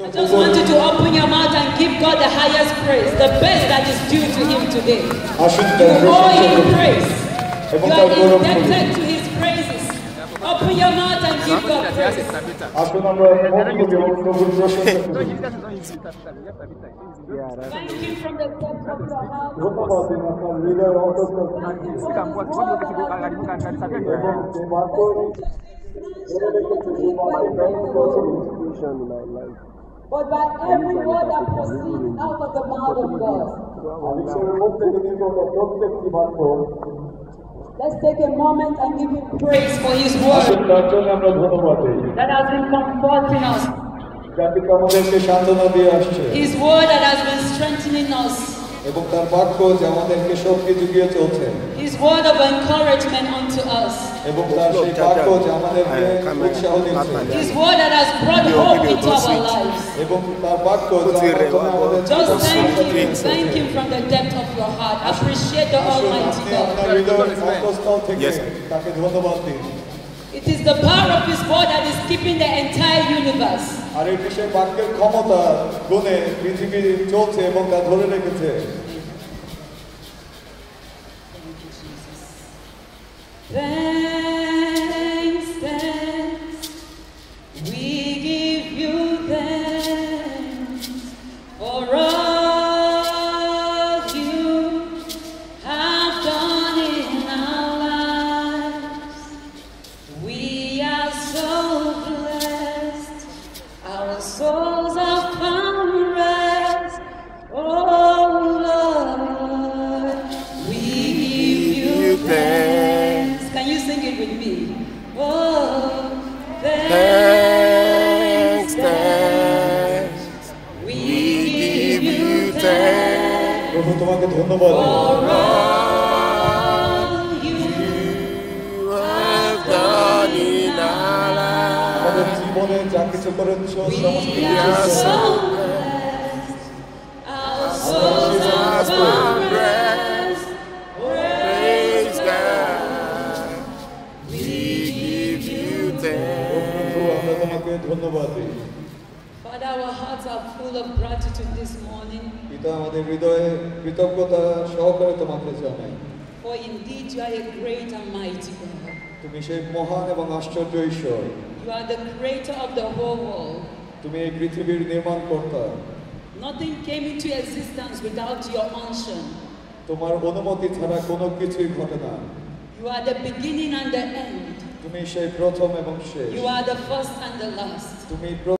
I just want you to open your mouth and give God the highest praise, the best that is due to Him today. You owe Him praise. You are indebted to His praises. Open your mouth and give God praise. Thank Him from the depth of your heart. But by every word that proceeds out of the mouth of God. Let's take a moment and give Him praise for His word that has been comforting us. His word that has been strengthening us. His word of encouragement unto us. His word that has brought hope into our lives. Just thank Him from the depth of your heart. Appreciate the Almighty God. Yes. It is the power of His word that is keeping the entire universe. Thanks, we give you thanks for all you have done in our lives. We are so blessed, our souls have found rest. Oh Lord, we give you thanks. Can you sing it with me? Oh, thanks, we give you thanks for all you have done in our lives. We are so blessed, our souls are found rest. Praise God, we give you thanks. Father, our hearts are full of gratitude this morning. For indeed you are a great and mighty God. You are the creator of the whole world. Nothing came into existence without your unction. You are the beginning and the end. You are the first and the last.